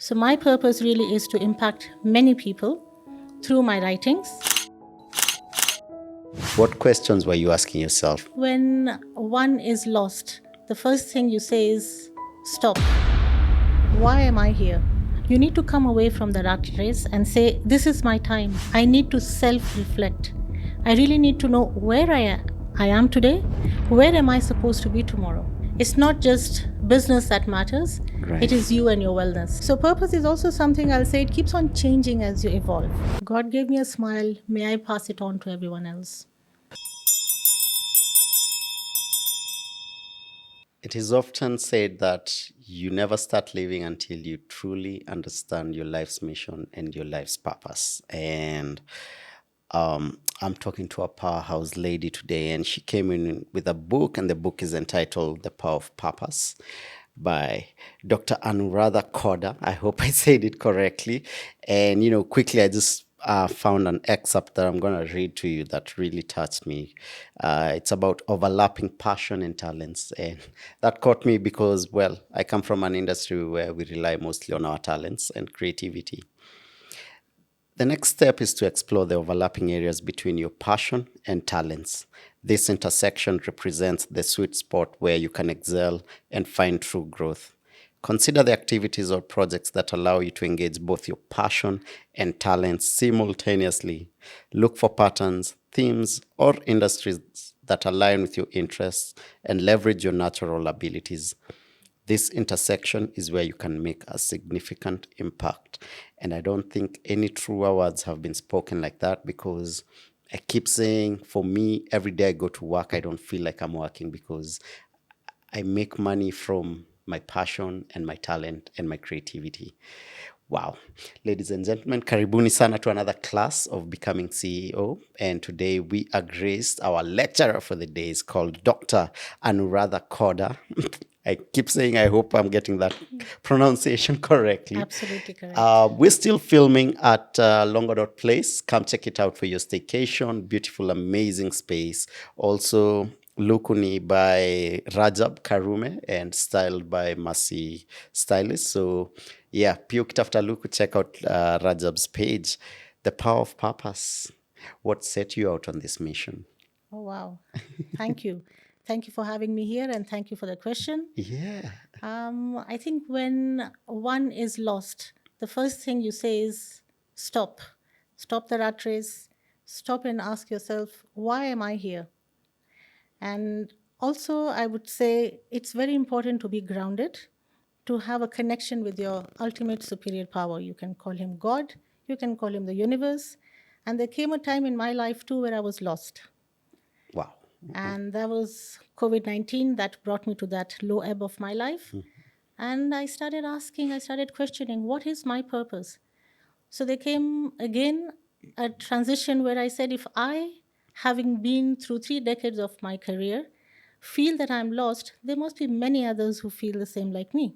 So, my purpose really is to impact many people through my writings. What questions were you asking yourself? When one is lost, the first thing you say is, stop. Why am I here? You need to come away from the rat race and say, this is my time. I need to self reflect. I really need to know where I am today. Where am I supposed to be tomorrow? It's not just business that matters, Right. it is you and your wellness. So, purpose is also something I'll say it keeps on changing as you evolve. God gave me a smile. May I pass it on to everyone else? It is often said that you never start living until you truly understand your life's mission and your life's purpose. And I'm talking to a powerhouse lady today, and she came in with a book, and the book is entitled The Power of Purpose by Dr. Anuradha Khoda. I hope I said it correctly. And, quickly, I just found an excerpt that I'm going to read to you that really touched me. It's about overlapping passion and talents. And that caught me because, well, I come from an industry where we rely mostly on our talents and creativity. The next step is to explore the overlapping areas between your passion and talents. This intersection represents the sweet spot where you can excel and find true growth. Consider the activities or projects that allow you to engage both your passion and talents simultaneously. Look for patterns, themes, or industries that align with your interests and leverage your natural abilities. This intersection is where you can make a significant impact. And I don't think any truer words have been spoken like that, because I keep saying, for me, every day I go to work, I don't feel like I'm working, because I make money from my passion and my talent and my creativity. Wow. Ladies and gentlemen, karibuni sana to another class of Becoming CEO. And today we are graced, our lecturer for the day is called Dr. Anuradha Khoda. I keep saying, I hope I'm getting that pronunciation correctly. Absolutely correct. We're still filming at Longodot Place. Come check it out for your staycation. Beautiful, amazing space. Also, Lukuni by Rajab Karume and styled by Masi Stylist. So, yeah, pia ukitafuta Luku, check out Rajab's page. The Power of Purpose. What set you out on this mission? Oh, wow. Thank you. Thank you for having me here, and thank you for the question. Yeah. I think when one is lost, the first thing you say is stop. Stop the rat race. Stop and ask yourself, why am I here? And also, I would say it's very important to be grounded, to have a connection with your ultimate superior power. You can call him God, you can call him the universe. And there came a time in my life too where I was lost. Wow. And that was COVID 19 that brought me to that low ebb of my life. And I started asking, I started questioning, what is my purpose? So there came again a transition where I said, if I, having been through 3 decades of my career, feel that I'm lost, there must be many others who feel the same like me.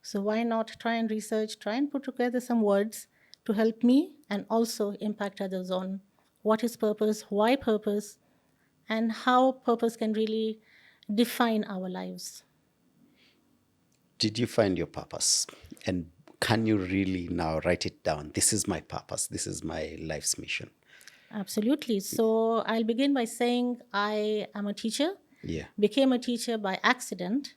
So why not try and research, try and put together some words to help me and also impact others on what is purpose, why purpose, and how purpose can really define our lives. Did you find your purpose? And can you really now write it down? This is my purpose. This is my life's mission. Absolutely. So I'll begin by saying I am a teacher, Yeah. became a teacher by accident,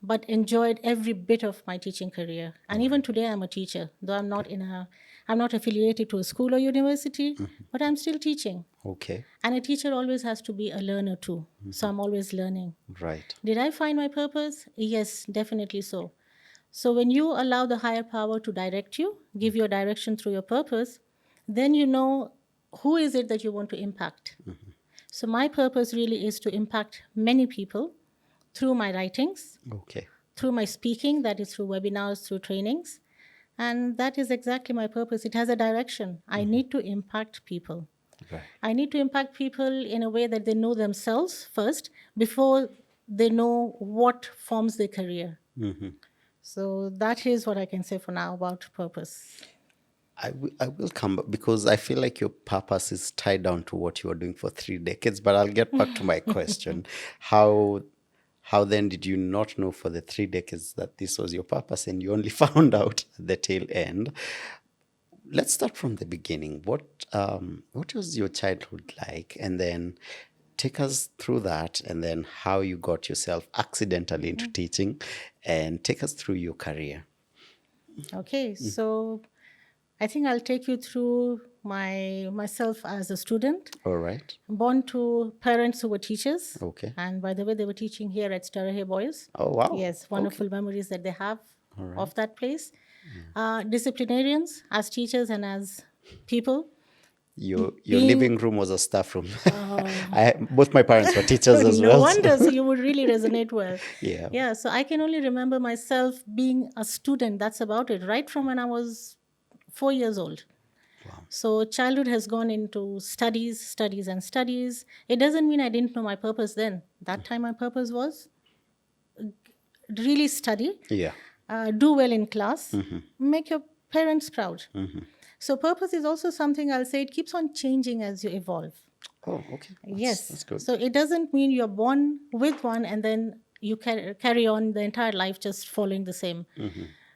but enjoyed every bit of my teaching career. And even today I'm a teacher, though I'm not affiliated to a school or university, but I'm still teaching. Okay. And a teacher always has to be a learner too. So I'm always learning. Right. Did I find my purpose? Yes, definitely so. So when you allow the higher power to direct you, give you a direction through your purpose, then you know who is it that you want to impact. So my purpose really is to impact many people through my writings, Okay. through my speaking, that is through webinars, through trainings. And that is exactly my purpose. It has a direction. I need to impact people. Right. I need to impact people in a way that they know themselves first before they know what forms their career. So that is what I can say for now about purpose. I will come back, because I feel like your purpose is tied down to what you were doing for 3 decades. But I'll get back to my question. How then did you not know for the 3 decades that this was your purpose and you only found out at the tail end? Let's start from the beginning. What was your childhood like? And then take us through that, and then how you got yourself accidentally into teaching, and take us through your career. Okay, so I think I'll take you through myself as a student. All right. Born to parents who were teachers. Okay. And by the way, they were teaching here at Starahe Boys. Oh, wow. Yes, wonderful memories that they have right. of that place. Disciplinarians as teachers and as people. Your Being- living room was a staff room. Both my parents were teachers as No well. wonder, so you would really resonate well. Yeah. Yeah, so I can only remember myself being a student. That's about it, right from when I was 4 years old. Wow. So childhood has gone into studies, studies, and studies. It doesn't mean I didn't know my purpose then. That time my purpose was really study, Yeah. do well in class, make your parents proud. So purpose is also something, I'll say, it keeps on changing as you evolve. Oh, okay. Yes. That's good. So it doesn't mean you're born with one and then you carry on the entire life just following the same.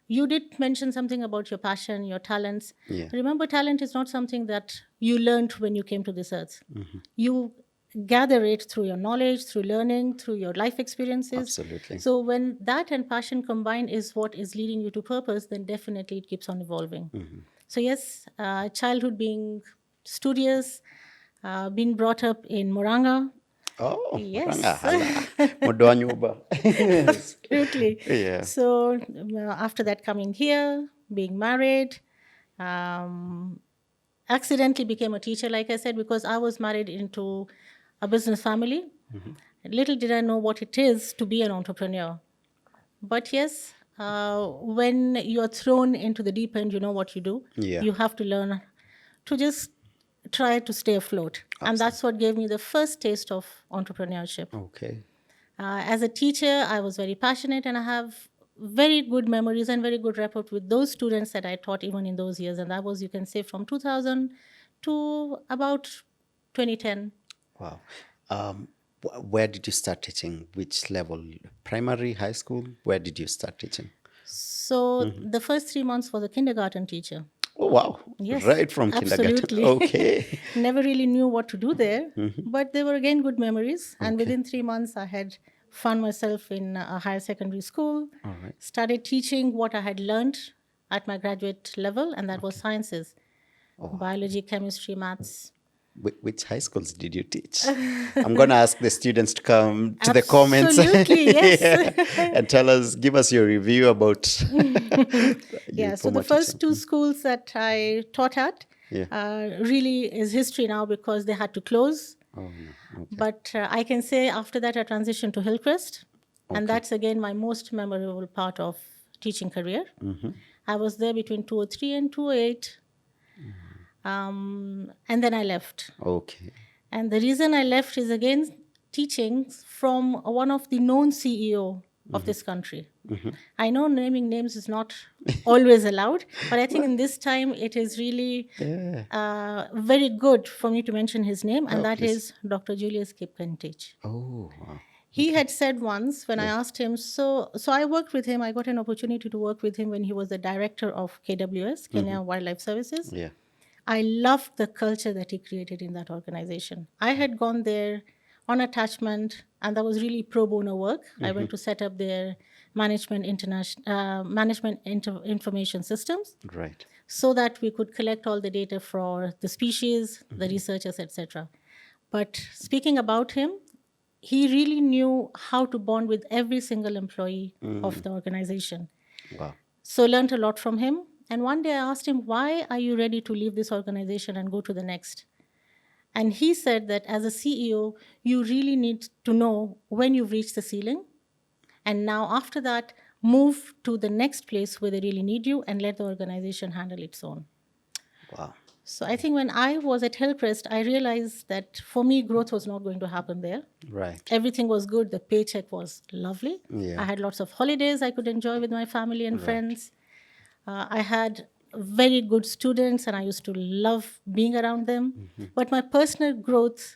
You did mention something about your passion, your talents. Yeah. Remember, talent is not something that you learned when you came to this earth. You gather it through your knowledge, through learning, through your life experiences. Absolutely. So when that and passion combined is what is leading you to purpose, then definitely it keeps on evolving. So yes, childhood being studious, being brought up in Moranga. Oh, Yes. Ranga, hala. Modwanyuba. Absolutely. Yeah. So after that, coming here, being married, accidentally became a teacher, like I said, because I was married into a business family. Little did I know what it is to be an entrepreneur. But yes, when you're thrown into the deep end, you know what you do. Yeah. You have to learn to just try to stay afloat. And that's what gave me the first taste of entrepreneurship. Okay. As a teacher, I was very passionate and I have very good memories and very good rapport with those students that I taught even in those years. And that was, you can say, from 2000 to about 2010. Wow. Where did you start teaching? Which level? Primary, high school? Where did you start teaching? So the first 3 months was a kindergarten teacher. Oh, wow. Yes, Right from kindergarten. absolutely. Okay. Never really knew what to do there, but they were again good memories. And within 3 months, I had found myself in a higher secondary school, All right. started teaching what I had learned at my graduate level, and that was sciences, biology, chemistry, maths. Which high schools did you teach? I'm going to ask the students to come to the comments. Absolutely, yes. And give us your review about. Yeah, so the first two schools that I taught at really is history now because they had to close. Oh, no. Okay. But I can say after that, I transitioned to Hillcrest. And that's, again, my most memorable part of teaching career. I was there between 2003 and 2008. And then I left. Okay. And the reason I left is, again, teaching from one of the known CEO of this country. I know naming names is not always allowed, but I think in this time it is really very good for me to mention his name, and that is Dr. Julius Kipkentich. Oh, wow. He had said once when I asked him, so I worked with him, I got an opportunity to work with him when he was the director of KWS, Kenya Wildlife Services. Yeah. I loved the culture that he created in that organization. I had gone there on attachment, and that was really pro bono work. I went to set up their information systems, Right. so that we could collect all the data for the species, the researchers, etc. But speaking about him, he really knew how to bond with every single employee of the organization. Wow. So learned a lot from him. And one day I asked him, why are you ready to leave this organization and go to the next? And he said that as a CEO, you really need to know when you've reached the ceiling. And now after that, move to the next place where they really need you and let the organization handle its own. Wow. So I think when I was at Hillcrest, I realized that for me, growth was not going to happen there. Right. Everything was good. The paycheck was lovely. Yeah. I had lots of holidays I could enjoy with my family and friends. I had very good students and I used to love being around them. But my personal growth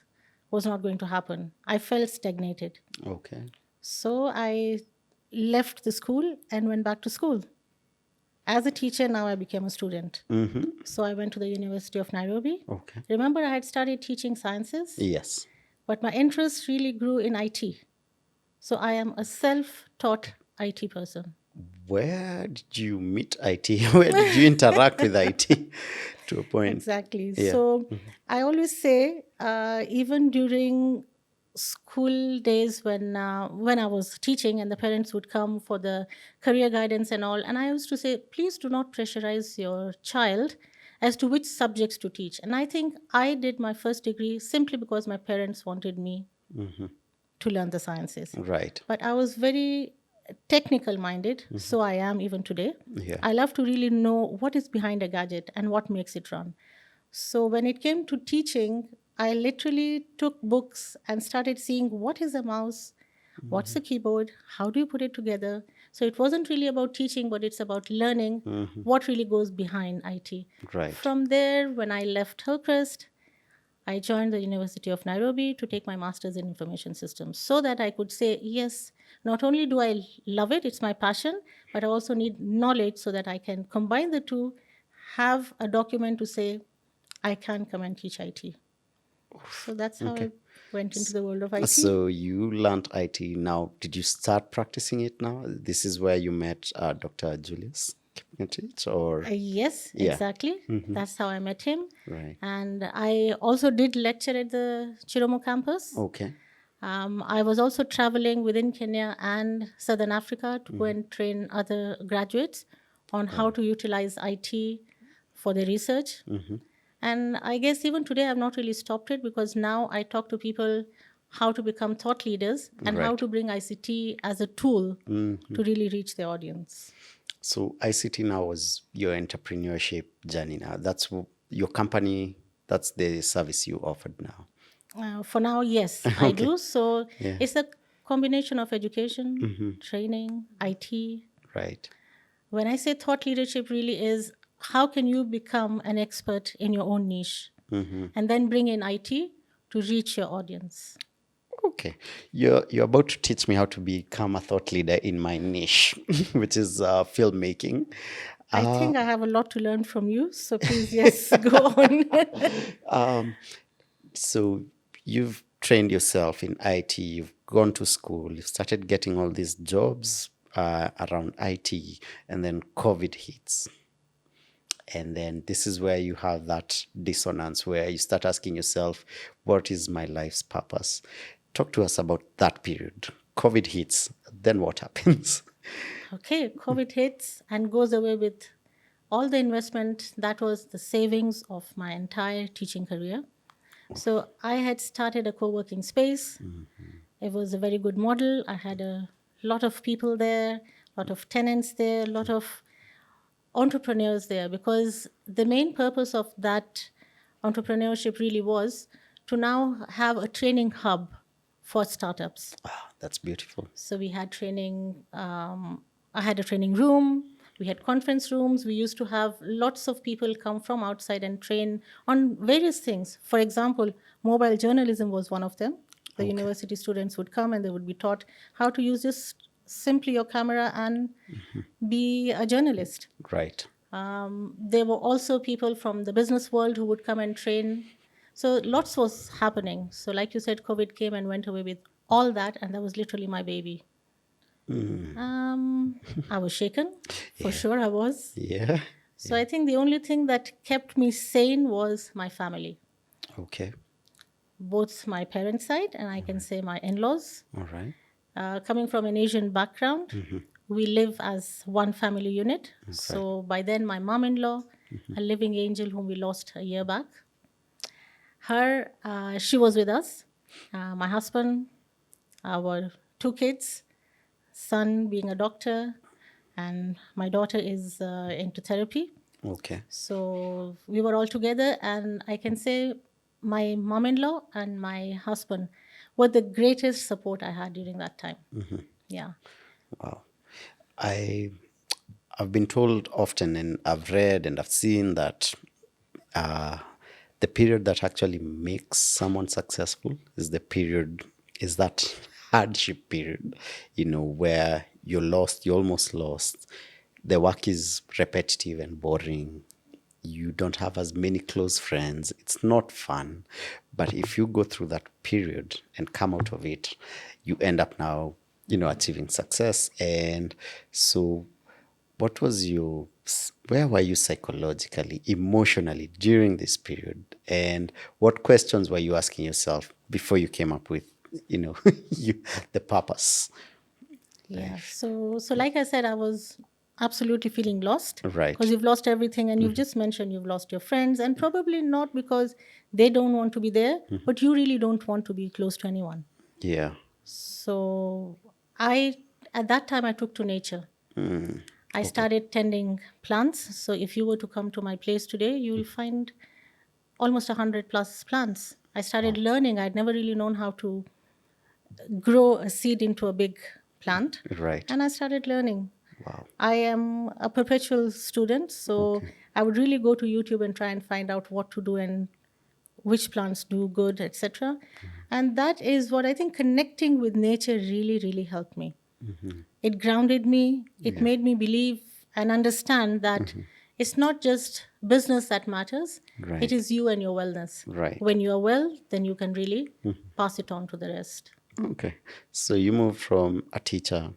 was not going to happen. I felt stagnated. Okay. So I left the school and went back to school. As a teacher, now I became a student. So I went to the University of Nairobi. Okay. Remember, I had studied teaching sciences, Yes. but my interest really grew in IT. So I am a self taught IT person. Where did you meet IT? Where did you interact with IT to a point? Exactly. Yeah. So I always say, even during school days when I was teaching and the parents would come for the career guidance and all, and I used to say, please do not pressurize your child as to which subjects to teach. And I think I did my first degree simply because my parents wanted me to learn the sciences. Right. But I was very technical minded, so I am even today. Yeah. I love to really know what is behind a gadget and what makes it run. So when it came to teaching, I literally took books and started seeing what is a mouse, what's a keyboard, how do you put it together. So it wasn't really about teaching, but it's about learning what really goes behind IT. Right. From there, when I left Hillcrest, I joined the University of Nairobi to take my master's in information systems so that I could say, yes, not only do I love it, it's my passion, but I also need knowledge so that I can combine the two, have a document to say, I can come and teach IT. So that's how Okay. I went into the world of IT. So you learned IT. Now, did you start practicing it now? This is where you met Dr. Julius Kipngetich, or Yes, yeah. exactly. That's how I met him. Right. And I also did lecture at the Chiromo campus. Okay. I was also traveling within Kenya and Southern Africa to go and train other graduates on how to utilize IT for their research. And I guess even today I've not really stopped it because now I talk to people how to become thought leaders and how Right. to bring ICT as a tool to really reach the audience. So ICT now was your entrepreneurship journey now. That's your company, that's the service you offered now. For now, yes, I Okay. do. So Yeah. it's a combination of education, training, IT. Right. When I say thought leadership, really is how can you become an expert in your own niche and then bring in IT to reach your audience. Okay. You're about to teach me how to become a thought leader in my niche, which is filmmaking. I think I have a lot to learn from you. So please, yes, go on. So you've trained yourself in IT, you've gone to school, you've started getting all these jobs around IT, and then COVID hits. And then this is where you have that dissonance where you start asking yourself, what is my life's purpose? Talk to us about that period. COVID hits, then what happens? Okay, COVID hits and goes away with all the investment. That was the savings of my entire teaching career. So I had started a co-working space. It was a very good model. I had a lot of people there, a lot of tenants there, a lot of entrepreneurs there, because the main purpose of that entrepreneurship really was to now have a training hub for startups. Ah, that's beautiful. So we had training, I had a training room, we had conference rooms. We used to have lots of people come from outside and train on various things. For example, mobile journalism was one of them. The university students would come and they would be taught how to use just simply your camera and be a journalist. Right. There were also people from the business world who would come and train. So lots was happening. So, like you said, COVID came and went away with all that, and that was literally my baby. I was shaken, for sure I was. Yeah. So I think the only thing that kept me sane was my family, Okay. both my parents' side and I can say my in-laws. All right. Coming from an Asian background, we live as one family unit. So by then, my mom-in-law, a living angel whom we lost a year back, she was with us. My husband, our two kids, son being a doctor, and my daughter is into therapy. Okay. So we were all together, and I can say my mom-in-law and my husband were the greatest support I had during that time. Yeah. Wow. I've been told often, and I've read and I've seen that the period that actually makes someone successful is the period is that hardship period, where you're lost, you're almost lost. The work is repetitive and boring. You don't have as many close friends. It's not fun. But if you go through that period and come out of it, you end up now, achieving success. And so, what was where were you psychologically, emotionally during this period? And what questions were you asking yourself before you came up with, you, the purpose? Yeah. So like I said, I was absolutely feeling lost because Right. you've lost everything, and you've just mentioned you've lost your friends, and probably not because they don't want to be there, but you really don't want to be close to anyone. Yeah. So I at that time I took to nature. I Okay. started tending plants. So if you were to come to my place today, you will find almost 100 plus plants. I started Wow. learning. I'd never really known how to grow a seed into a big plant, Right. and I started learning. Wow. I am a perpetual student, so Okay. I would really go to YouTube and try and find out what to do and which plants do good, etc. And that is what I think connecting with nature really, really helped me. It grounded me, it Yeah. made me believe and understand that it's not just business that matters, it Right. is you and your wellness. Right. When you are well, then you can really pass it on to the rest. Okay. So you moved from a teacher,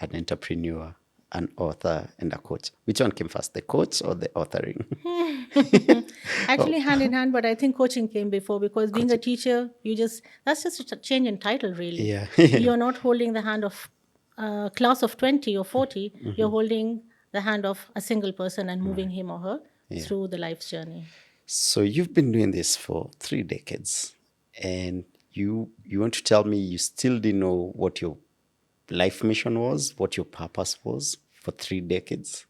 an entrepreneur, an author, and a coach. Which one came first, the coach or the authoring? Oh, Actually, hand in hand, but I think coaching came before because being a coaching. teacher, that's just a change in title, really. Yeah. Yeah. You're not holding the hand of a class of 20 or 40, you're holding the hand of a single person and moving Right. him or her Yeah. through the life's journey. So you've been doing this for 3 decades, and you want to tell me you still didn't know what your life mission was, what your purpose was for 3 decades?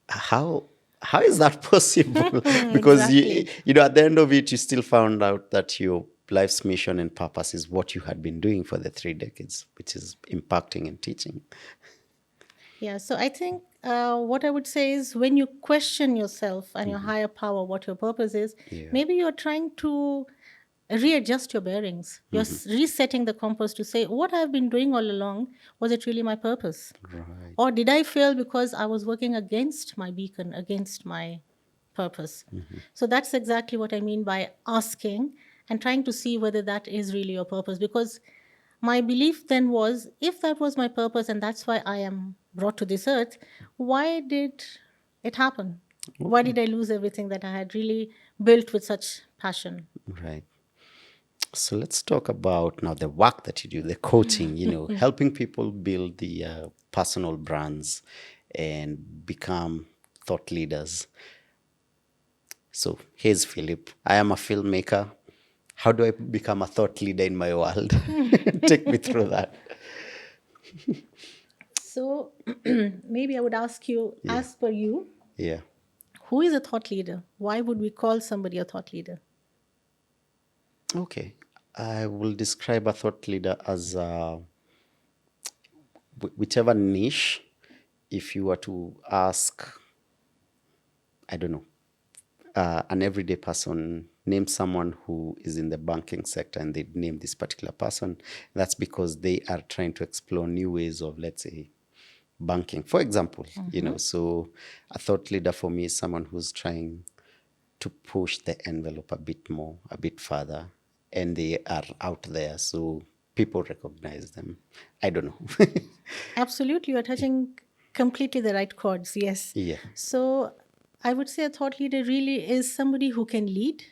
How how is that possible? Because Exactly. at the end of it, you still found out that your life's mission and purpose is what you had been doing for the 3 decades, which is impacting and teaching. Yeah, so I think what I would say is when you question yourself and your higher power, what your purpose is, Yeah. maybe you're trying to readjust your bearings. You're resetting the compass to say, what I've been doing all along, was it really my purpose? Right. Or did I fail because I was working against my beacon, against my purpose? So that's exactly what I mean by asking and trying to see whether that is really your purpose. Because my belief then was, if that was my purpose and that's why I am brought to this earth, why did it happen? Why Okay. did I lose everything that I had really built with such passion? Right. So let's talk about now the work that you do, the coaching, helping people build the personal brands and become thought leaders. So here's Philip. I am a filmmaker. How do I become a thought leader in my world? Take me through that. So maybe I would ask you, Yeah. as per you, Yeah. who is a thought leader? Why would we call somebody a thought leader? Okay. I will describe a thought leader as whichever niche. If you were to ask, I don't know, an everyday person, name someone who is in the banking sector and they name this particular person, that's because they are trying to explore new ways of, let's say, banking, for example. So a thought leader for me is someone who's trying to push the envelope a bit more, a bit further, and they are out there, so people recognize them. I don't know. Absolutely, you're touching completely the right chords, yes. Yeah. So I would say a thought leader really is somebody who can lead,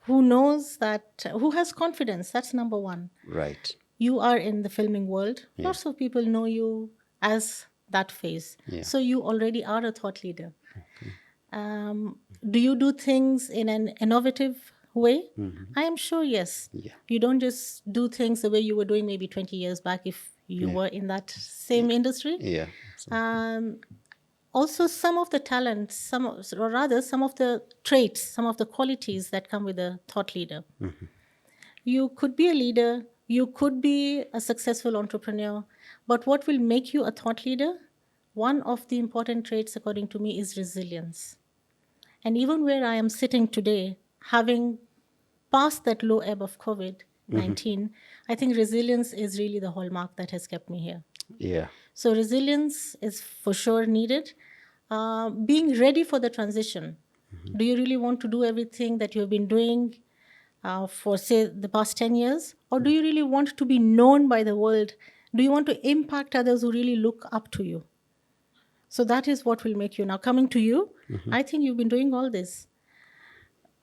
who knows that, who has confidence. That's number one. Right. You are in the filming world, Yeah. lots of people know you as that face. Yeah. So you already are a thought leader. Do you do things in an innovative way? I am sure yes. Yeah. You don't just do things the way you were doing maybe 20 years back if you Yeah. were in that same industry. Yeah. So, Um, Also, some of the talents, or rather, some of the traits, some of the qualities that come with a thought leader. You could be a leader, you could be a successful entrepreneur, but what will make you a thought leader? One of the important traits, according to me, is resilience. And even where I am sitting today, having passed that low ebb of COVID, 19, I think resilience is really the hallmark that has kept me here. Yeah. So resilience is for sure needed. Being ready for the transition. Do you really want to do everything that you have been doing for, say, the past 10 years? Or do you really want to be known by the world? Do you want to impact others who really look up to you? So that is what will make you. Now, coming to you, I think you've been doing all this.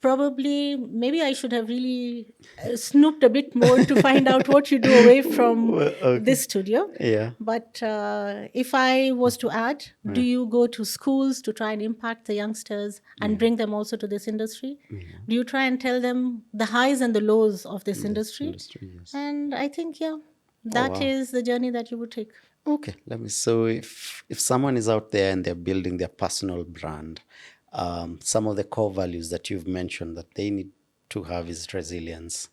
Probably, maybe I should have really snooped a bit more to find out what you do away from Well, okay. this studio. Yeah. But if I was to add, do you go to schools to try and impact the youngsters and bring them also to this industry? Do you try and tell them the highs and the lows of this industry? Industry, yes. And I think, yeah, that is the journey that you would take. Okay, so if someone is out there and they're building their personal brand, some of the core values that you've mentioned that they need to have is resilience,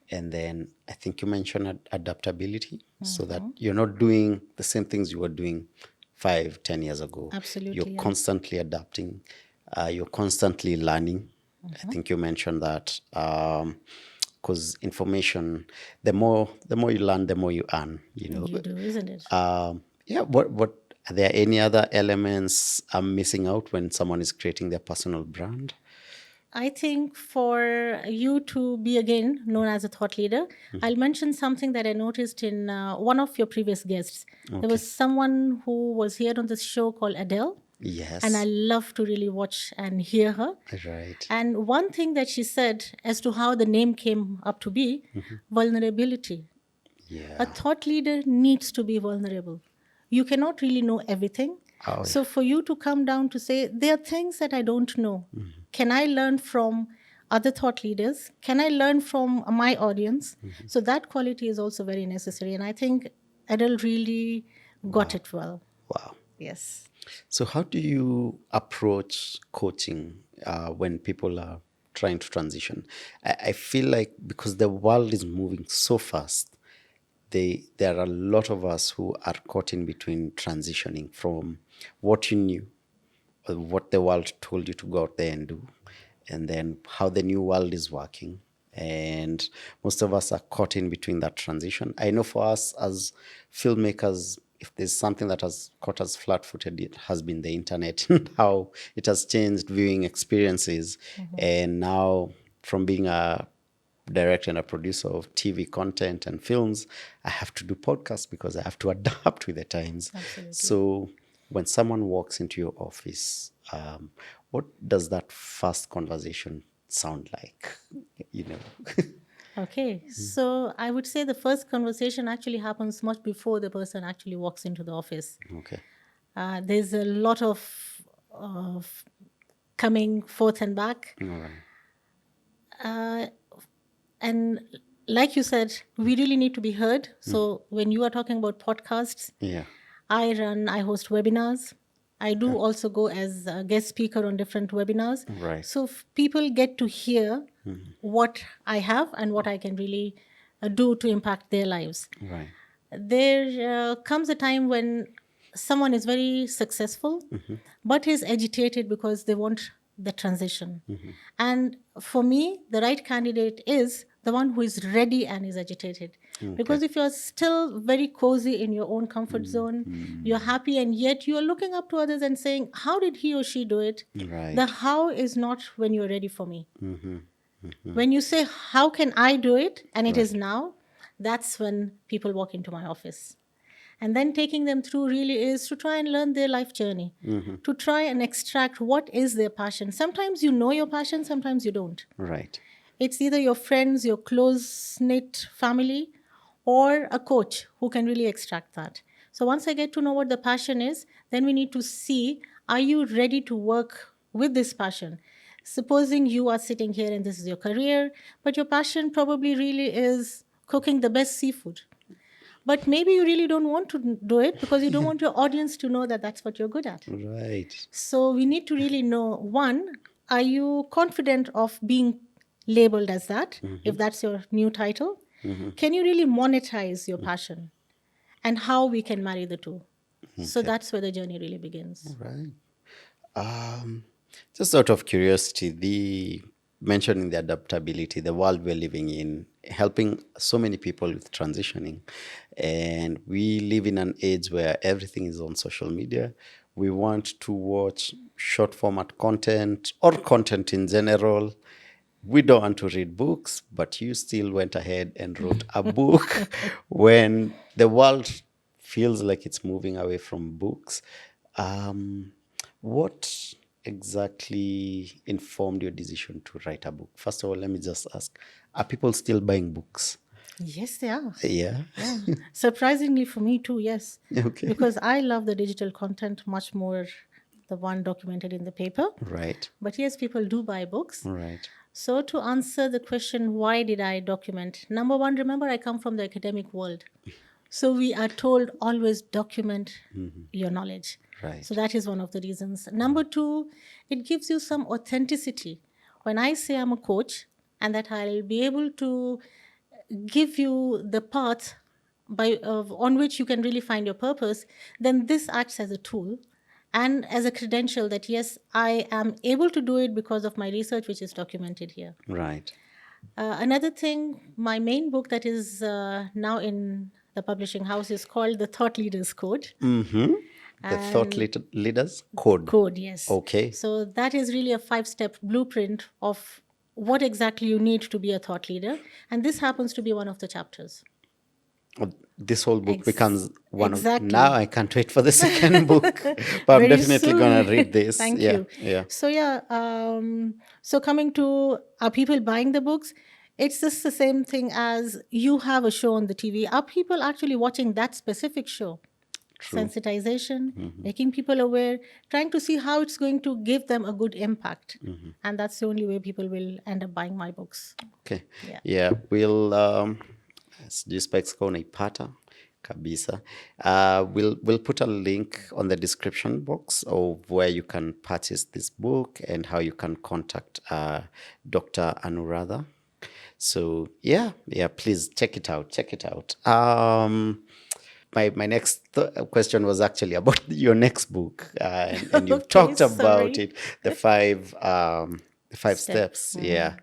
and then I think you mentioned adaptability, so that you're not doing the same things you were doing 5, 10 years ago. Absolutely, You're yeah. constantly adapting, you're constantly learning. I think you mentioned that. Because information, the more you learn, the more you earn. You know. You do, isn't it? Yeah. What are there any other elements I'm missing out when someone is creating their personal brand? I think for you to be again known as a thought leader, I'll mention something that I noticed in one of your previous guests. There was someone who was here on this show called Adele. Yes. And I love to really watch and hear her. Right. And one thing that she said as to how the name came up to be, vulnerability. Yeah. A thought leader needs to be vulnerable. You cannot really know everything. Oh, So for you to come down to say, there are things that I don't know. Can I learn from other thought leaders? Can I learn from my audience? So that quality is also very necessary. And I think Adele really got it well. Wow. Yes. So how do you approach coaching when people are trying to transition? I feel like because the world is moving so fast, there are a lot of us who are caught in between transitioning from what you knew, or what the world told you to go out there and do, and then how the new world is working. And most of us are caught in between that transition. I know for us as filmmakers, if there's something that has caught us flat-footed, it has been the internet and how it has changed viewing experiences. And now, from being a director and a producer of TV content and films, I have to do podcasts because I have to adapt with the times. Absolutely. So when someone walks into your office, what does that first conversation sound like? You know. Okay, so I would say the first conversation actually happens much before the person actually walks into the office. Okay. There's a lot of coming forth and back. All right. And like you said, we really need to be heard. So when you are talking about podcasts, Yeah. I host webinars. I do also go as a guest speaker on different webinars. Right. So people get to hear what I have and what I can really do to impact their lives. Right. There comes a time when someone is very successful, but is agitated because they want the transition. And for me, the right candidate is the one who is ready and is agitated. Because if you're still very cozy in your own comfort zone, you're happy, and yet you're looking up to others and saying, how did he or she do it? Right. The how is not when you're ready for me. When you say, how can I do it? And it is now, that's when people walk into my office. And then taking them through really is to try and learn their life journey, to try and extract what is their passion. Sometimes you know your passion, sometimes you don't. Right. It's either your friends, your close-knit family, or a coach who can really extract that. So once I get to know what the passion is, then we need to see, are you ready to work with this passion? Supposing you are sitting here and this is your career, but your passion probably really is cooking the best seafood. But maybe you really don't want to do it because you don't want your audience to know that that's what you're good at. Right. So we need to really know, one, are you confident of being labeled as that, if that's your new title? Can you really monetize your passion? And how we can marry the two. So that's where the journey really begins. Right. Just out of curiosity, mentioning the adaptability, the world we're living in, helping so many people with transitioning. And we live in an age where everything is on social media. We want to watch short format content or content in general. We don't want to read books, but you still went ahead and wrote a book when the world feels like it's moving away from books. Um, what exactly informed your decision to write a book? First of all, let me just ask, are people still buying books? Yes, they are. Yeah. Yeah. Surprisingly for me too, yes. Okay. Because I love the digital content much more the one documented in the paper. Right. But yes, people do buy books. Right. So to answer the question, why did I document? Number one, remember I come from the academic world. So we are told always document your knowledge. Right. So that is one of the reasons. Number two, it gives you some authenticity. When I say I'm a coach and that I'll be able to give you the path on which you can really find your purpose, then this acts as a tool and as a credential that yes, I am able to do it because of my research, which is documented here. Right. Another thing, my main book that is now in the publishing house is called The Thought Leaders Code. Mm-hmm. The thought leaders code. Code, yes. Okay. So that is really a 5-step blueprint of what exactly you need to be a thought leader. And this happens to be one of the chapters. This whole book becomes one exactly. of. Now I can't wait for the second book, but I'm Very definitely gonna soon. read this. Thank Yeah, you. yeah. So yeah, so coming to, are people buying the books? It's just the same thing as you have a show on the TV. Are people actually watching that specific show? True. Sensitization, making people aware, trying to see how it's going to give them a good impact. And that's the only way people will end up buying my books. Okay. Yeah. Yeah, we'll sijui specs kwa unaipata kabisa. We'll put a link on the description box of where you can purchase this book and how you can contact Dr. Anuradha. So yeah, please check it out. Check it out. My next question was actually about your next book, and you've Okay, talked about sorry. it, the five steps. Yeah.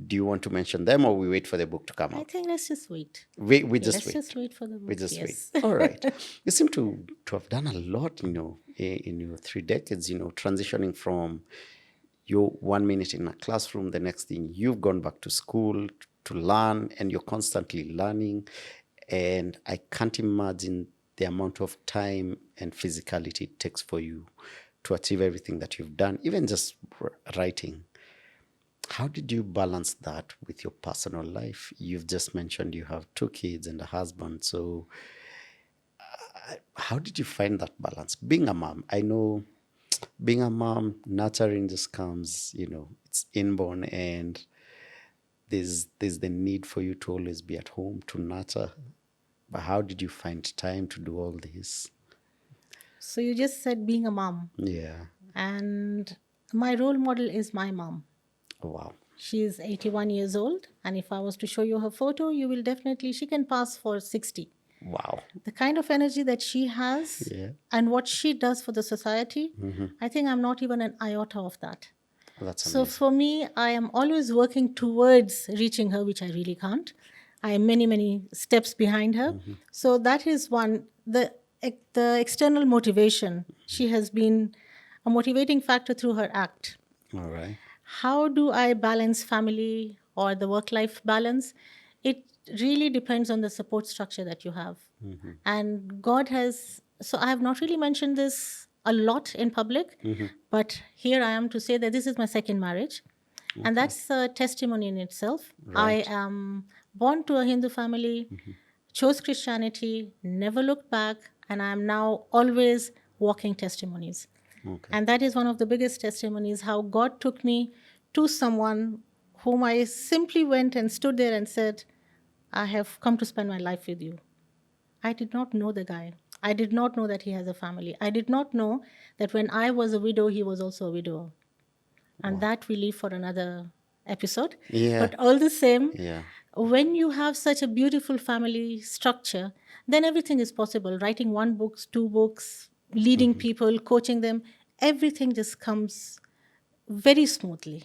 Do you want to mention them, or we wait for the book to come I out? think let's just wait. We just Let's wait. just wait for the book. We just yes. wait. All right. You seem to have done a lot, in your 3 decades, transitioning from your 1 minute in a classroom, the next thing you've gone back to school to learn, and you're constantly learning. And I can't imagine the amount of time and physicality it takes for you to achieve everything that you've done, even just writing. How did you balance that with your personal life? You've just mentioned you have 2 kids and a husband. So how did you find that balance? Being a mom, I know being a mom, nurturing just comes, it's inborn, and there's the need for you to always be at home to nurture. But how did you find time to do all this? So you just said being a mom. Yeah. And my role model is my mom. Oh, wow. She is 81 years old. And if I was to show you her photo, you will definitely, she can pass for 60. Wow. The kind of energy that she has and what she does for the society, I think I'm not even an iota of that. That's So amazing. for me, I am always working towards reaching her, which I really can't. I am many, many steps behind her. So that is one. The external motivation, she has been a motivating factor through her act. All right. How do I balance family or the work-life balance? It really depends on the support structure that you have. And God has, so I have not really mentioned this a lot in public, but here I am to say that this is my second marriage. And that's a testimony in itself. Right. I am born to a Hindu family, chose Christianity, never looked back, and I am now always walking testimonies. Okay. And that is one of the biggest testimonies, how God took me to someone whom I simply went and stood there and said, I have come to spend my life with you. I did not know the guy. I did not know that he has a family. I did not know that when I was a widow, he was also a widower. And that we leave for another episode. Yeah. But all the same, Yeah. when you have such a beautiful family structure, then everything is possible. Writing 1 book, 2 books, leading people, coaching them, everything just comes very smoothly.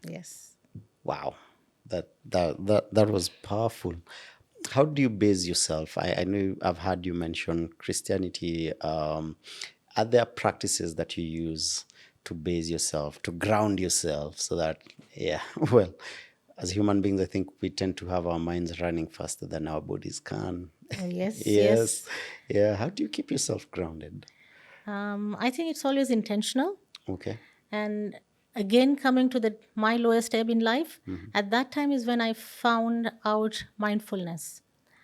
Yes. Wow, that was powerful. How do you base yourself? I know I've heard you mention Christianity. Are there practices that you use to base yourself, to ground yourself, so that yeah, well, as human beings, I think we tend to have our minds running faster than our bodies can. Yes, Yes, yes. yeah. How do you keep yourself grounded? I think it's always intentional. Okay. And again, coming to the my lowest ebb in life, at that time is when I found out mindfulness.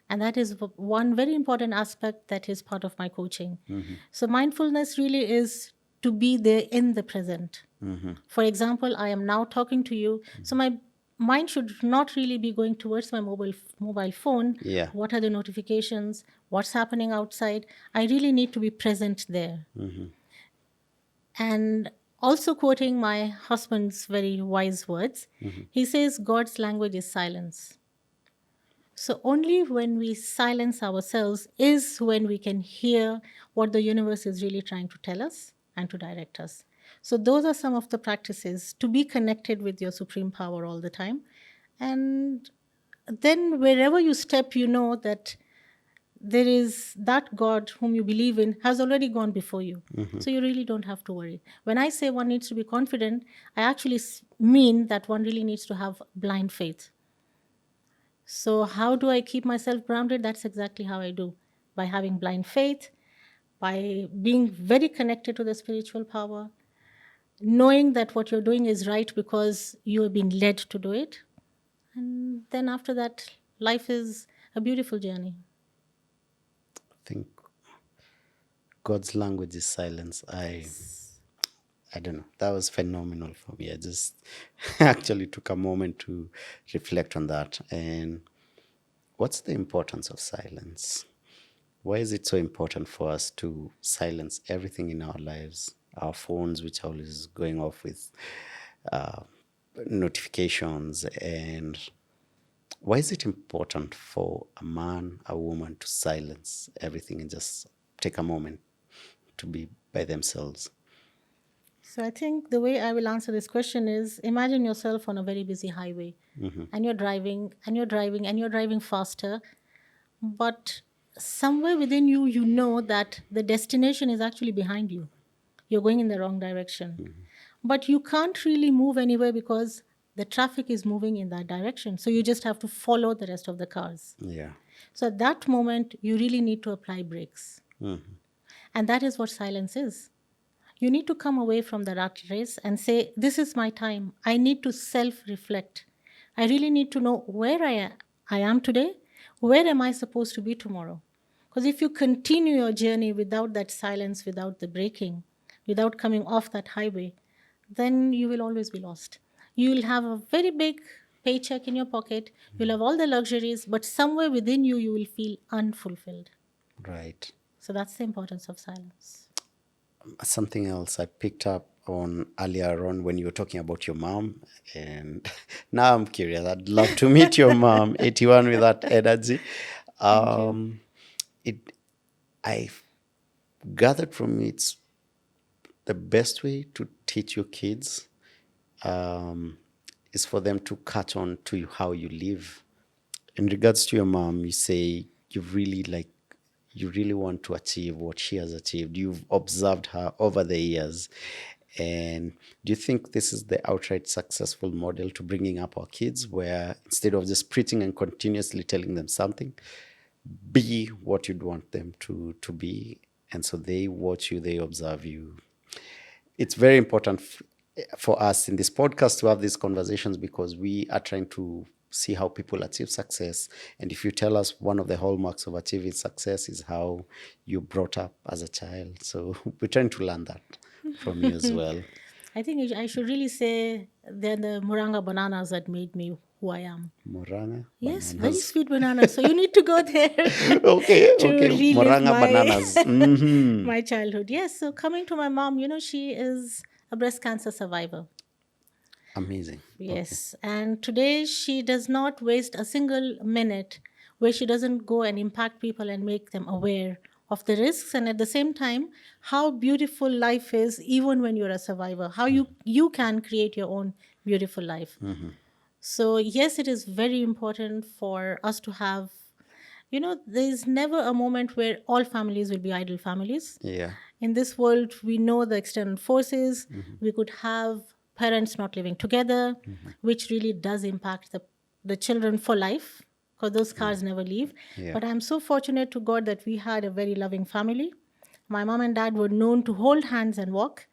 And that is one very important aspect that is part of my coaching. So mindfulness really is to be there in the present. For example, I am now talking to you, so my mind should not really be going towards my mobile phone. Yeah. What are the notifications? What's happening outside? I really need to be present there. And also quoting my husband's very wise words, he says God's language is silence. So only when we silence ourselves is when we can hear what the universe is really trying to tell us and to direct us. So those are some of the practices to be connected with your supreme power all the time. And then wherever you step, you know that there is that God whom you believe in has already gone before you. So you really don't have to worry. When I say one needs to be confident, I actually mean that one really needs to have blind faith. So, how do I keep myself grounded? That's exactly how I do, by having blind faith, by being very connected to the spiritual power, knowing that what you're doing is right because you are being led to do it. And then after that, life is a beautiful journey. I think God's language is silence. I don't know. That was phenomenal for me. I just actually took a moment to reflect on that. And what's the importance of silence? Why is it so important for us to silence everything in our lives? Our phones, which are always going off with uh, notifications. And why is it important for a man, a woman to silence everything and just take a moment to be by themselves? So, I think the way I will answer this question is imagine yourself on a very busy highway and you're driving and you're driving and you're driving faster, but somewhere within you, you know that the destination is actually behind you. You're going in the wrong direction. But you can't really move anywhere because the traffic is moving in that direction. So you just have to follow the rest of the cars. Yeah. So at that moment, you really need to apply brakes. And that is what silence is. You need to come away from the rat race and say, this is my time. I need to self reflect. I really need to know where I am today. Where am I supposed to be tomorrow? Because if you continue your journey without that silence, without the braking, without coming off that highway, then you will always be lost. You will have a very big paycheck in your pocket, you'll have all the luxuries, but somewhere within you, you will feel unfulfilled. Right. So that's the importance of silence. Something else I picked up on earlier on when you were talking about your mom, and now I'm curious. I'd love to meet your mom, 81 with that energy. Thank you. It I gathered from it the best way to teach your kids is for them to catch on to how you live. In regards to your mom, you say you really want to achieve what she has achieved. You've observed her over the years. And do you think this is the outright successful model to bringing up our kids, where instead of just preaching and continuously telling them something, be what you'd want them to be? And so they watch you, they observe you. It's very important for us in this podcast to have these conversations because we are trying to see how people achieve success. And if you tell us one of the hallmarks of achieving success is how you brought up as a child, so we're trying to learn that from you as well. I think I should really say they're the Moranga bananas that made me who I am. Moranga Yes, very bananas. sweet bananas. So you need to go there Okay, to okay. relive Moranga my bananas. Hmm. my childhood. Yes. So coming to my mom, she is a breast cancer survivor. Amazing. Okay. Yes. And today she does not waste a single minute where she doesn't go and impact people and make them aware of the risks, and at the same time, how beautiful life is even when you're a survivor, how you can create your own beautiful life. So, yes, it is very important for us to have, there's never a moment where all families will be ideal families. Yeah. In this world, we know the external forces. We could have parents not living together, which really does impact the children for life, because those scars never leave. Yeah. But I'm so fortunate to God that we had a very loving family. My mom and dad were known to hold hands and walk.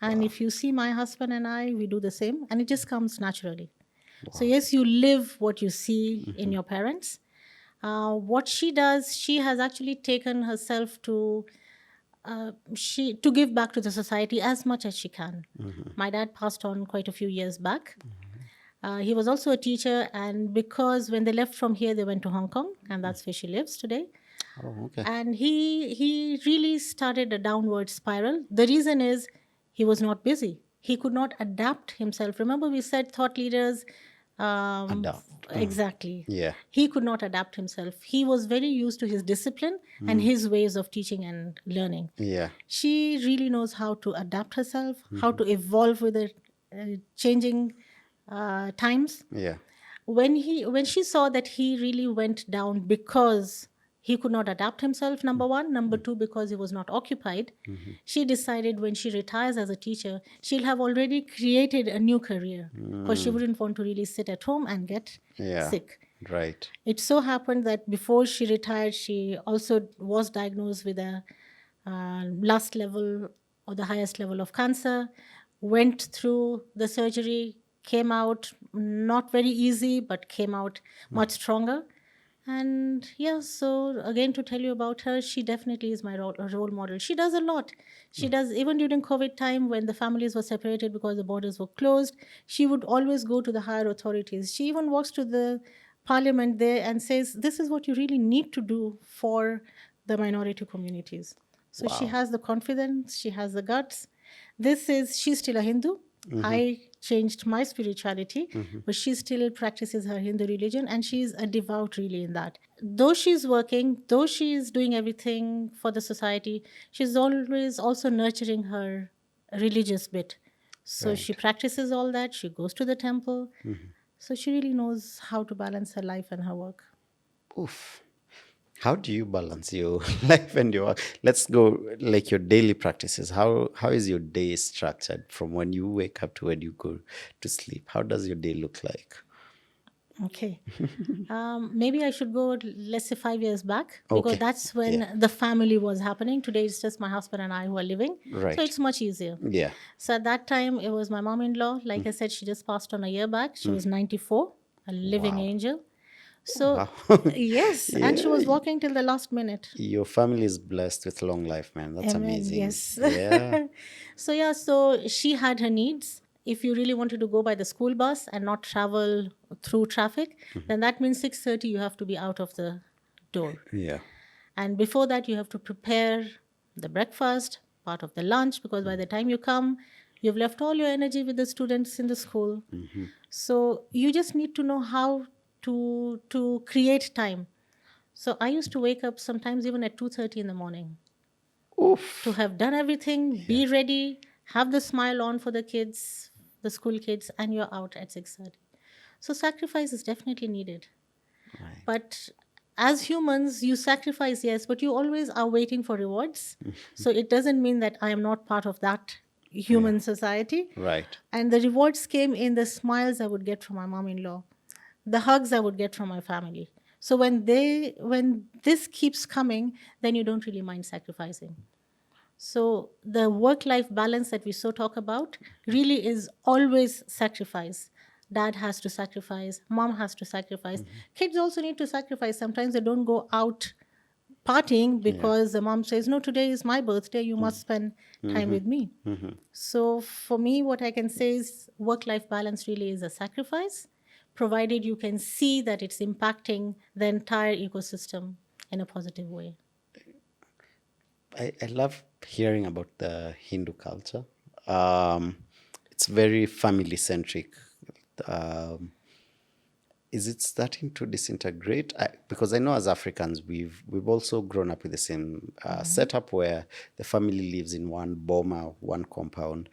And if you see my husband and I, we do the same, and it just comes naturally. So, yes, you live what you see in your parents. What she does, she has actually taken herself to give back to the society as much as she can. My dad passed on quite a few years back. He was also a teacher, and because when they left from here, they went to Hong Kong, and that's where she lives today. Oh, okay. And he really started a downward spiral. The reason is he was not busy. He could not adapt himself. Remember, we said thought leaders. Adapt. Exactly. Yeah. He could not adapt himself. He was very used to his discipline and his ways of teaching and learning. Yeah. She really knows how to adapt herself, how to evolve with the changing times. Yeah. When she saw that he really went down because he could not adapt himself, number one, number two, because he was not occupied, she decided when she retires as a teacher, she'll have already created a new career, because she wouldn't want to really sit at home and get Yeah. sick. Right. It so happened that before she retired, she also was diagnosed with a last level or the highest level of cancer, went through the surgery, came out not very easy, but came out much stronger. And yeah, so again, to tell you about her, she definitely is my role model. She does a lot. She does, even during COVID time when the families were separated because the borders were closed, she would always go to the higher authorities. She even walks to the parliament there and says, this is what you really need to do for the minority communities. So she Wow. has the confidence, she has the guts. She's still a Hindu. I changed my spirituality, but she still practices her Hindu religion, and she's a devout really in that. Though she's working, though she's doing everything for the society, she's always also nurturing her religious bit. So she Right. practices all that, she goes to the temple. So she really knows how to balance her life and her work. Oof. How do you balance your life and your work? Let's go like your daily practices. How is your day structured from when you wake up to when you go to sleep? How does your day look like? Okay. Maybe I should go, let's say, 5 years back, because Okay. that's Yeah. when the family was happening. Today it's just my husband and I who are living. So Right. it's much easier. Yeah. So at that time, it was my mom in law. Like I said, she just passed on a year back. She was 94, a living Wow. angel. So, Wow. yes, and she Yeah. was walking till the last minute. Your family is blessed with long life, man. That's Amen. amazing. Yes. Yeah. So yeah, so she had her needs. If you really wanted to go by the school bus and not travel through traffic, then that means 6:30 you have to be out of the door. Yeah. And before that, you have to prepare the breakfast, part of the lunch, because by the time you come, you've left all your energy with the students in the school. So you just need to know how to create time. So I used to wake up sometimes even at 2:30 in the morning Oof. to have done everything, be ready, have the smile on for the kids, the school kids, and you're out at 6:30. So sacrifice is definitely needed. Right. But as humans, you sacrifice, yes, but you always are waiting for rewards. So it doesn't mean that I am not part of that human society. Right. And the rewards came in the smiles I would get from my mom-in-law, the hugs I would get from my family. So when this keeps coming, then you don't really mind sacrificing. So the work-life balance that we so talk about really is always sacrifice. Dad has to sacrifice, mom has to sacrifice. Kids also need to sacrifice. Sometimes they don't go out partying because the mom says, no, today is my birthday, you must spend time with me. So for me, what I can say is work-life balance really is a sacrifice, provided you can see that it's impacting the entire ecosystem in a positive way. I love hearing about the Hindu culture. It's very family centric. Um, is it starting to disintegrate? Because I know as Africans, we've also grown up with the same setup where the family lives in one boma, one compound.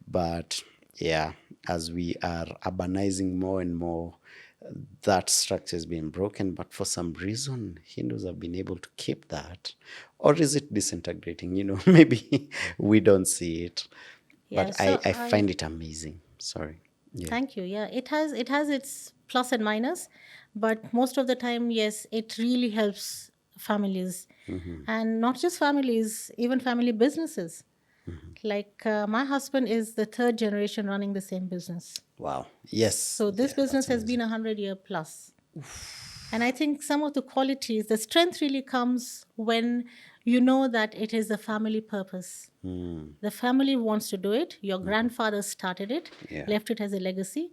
But yeah, as we are urbanizing more and more, that structure is being broken. But for some reason, Hindus have been able to keep that. Or is it disintegrating? Maybe we don't see it. Yeah, But so I I find it amazing. Sorry. Yeah. thank you. Yeah, it has its plus and minus, but most of the time, yes, it really helps families, and not just families, even family businesses. Like my husband is the third generation running the same business. Wow. Yes. So this Yeah, business that's has been amazing. 100-year plus. And I think some of the qualities, the strength really comes when you know that it is a family purpose. The family wants to do it. Your grandfather started it, Yeah. left it as a legacy.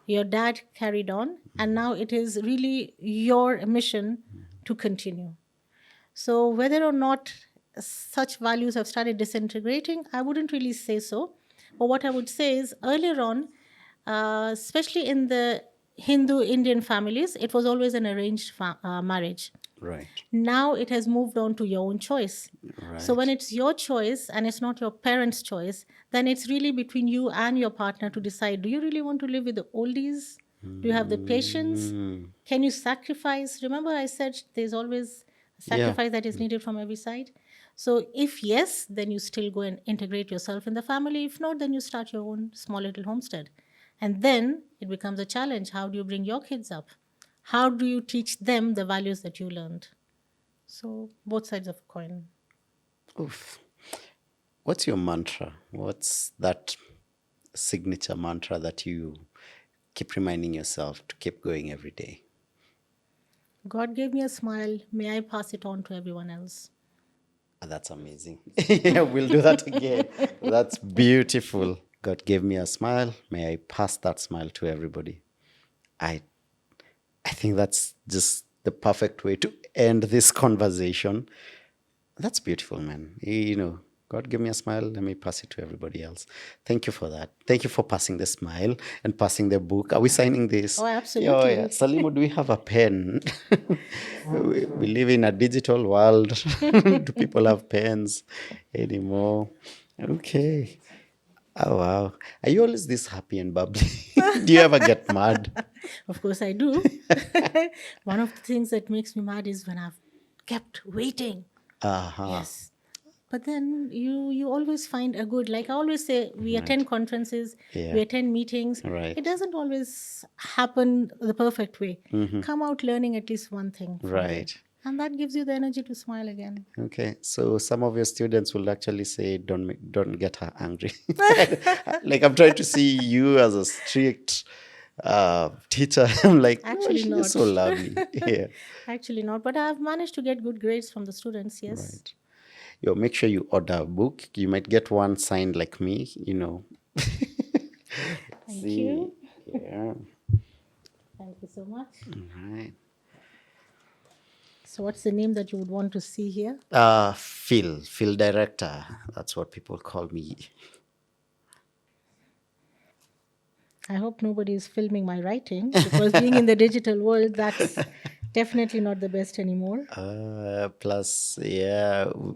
Your dad carried on, and now it is really your mission to continue. So, whether or not such values have started disintegrating, I wouldn't really say so. But what I would say is earlier on, especially in the Hindu Indian families, it was always an arranged marriage. Right. Now it has moved on to your own choice. So when Right. it's your choice and it's not your parents' choice, then it's really between you and your partner to decide, do you really want to live with the oldies? Do you have the patience? Can you sacrifice? Remember, I said there's always a Yeah. sacrifice that is needed from every side. So if yes, then you still go and integrate yourself in the family. If not, then you start your own small little homestead. And then it becomes a challenge. How do you bring your kids up? How do you teach them the values that you learned? So both sides of a coin. Oof. What's your mantra? What's that signature mantra that you keep reminding yourself to keep going every day? God gave me a smile. May I pass it on to everyone else? That's amazing. Yeah, we'll do that again. That's beautiful. God gave me a smile. May I pass that smile to everybody. I I think that's just the perfect way to end this conversation. That's beautiful, man. God give me a smile. Let me pass it to everybody else. Thank you for that. Thank you for passing the smile and passing the book. Are we signing this? Oh, Yeah, oh, yeah. absolutely. Salimo, do we have a pen? We live in a digital world. Do people have pens anymore? Okay. Oh, wow. Are you always this happy and bubbly? Do you ever get mad? Of course, I do. One of the things that makes me mad is when I've kept waiting. Uh-huh. Yes. But then you always find a good, like I always say, we Right. attend conferences, Yeah. we attend meetings. Right. It doesn't always happen the perfect way. Come out learning at least one thing from there. Right. And that gives you the energy to smile again. Okay, so some of your students will actually say, don't get her angry." Like I'm trying to see you as a strict teacher. I'm like, "Oh, Actually she's not. so lovely." Yeah, Actually not. But I've managed to get good grades from the students, yes. right. Yo, make sure you order a book. You might get one signed like me. Thank See, you. yeah, Thank you so much. right. So what's the name that you would want to see here? Phil director. That's what people call me. I hope nobody is filming my writing because being in the digital world, that's definitely not the best anymore. Plus, yeah, we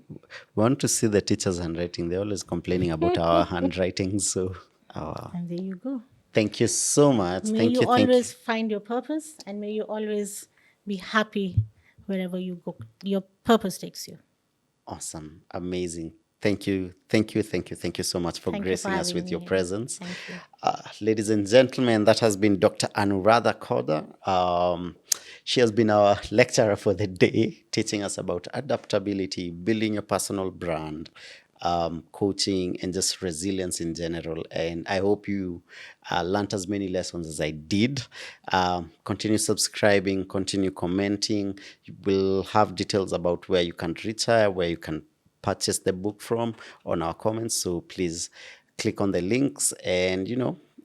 want to see the teachers' handwriting. They're always complaining about our handwriting. So, And there you go. thank you so much. May Thank you you. Thank you. always find your purpose and may you always be happy wherever you go. Your purpose takes you. Awesome. Amazing. Thank you. Thank you. Thank you. Thank you so much for Thank you for gracing us having with me your here. presence. Thank you. Ladies and gentlemen, that has been Dr. Anuradha Khoda. She has been our lecturer for the day, teaching us about adaptability, building your personal brand, coaching, and just resilience in general. And I hope you learned as many lessons as I did. Continue subscribing, continue commenting. You will have details about where you can reach her, where you can purchase the book from on our comments. So please click on the links and,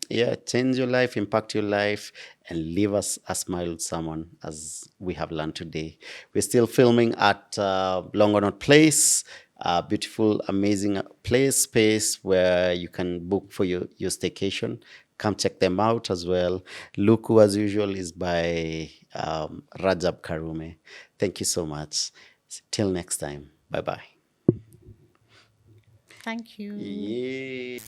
yeah, change your life, impact your life, and leave us a smile with someone as we have learned today. We're still filming at Longonot Place, a beautiful, amazing space where you can book for your staycation. Come check them out as well. Luku, as usual, is by Rajab Karume. Thank you so much. Till next time. Bye bye. Thank you. Yeah.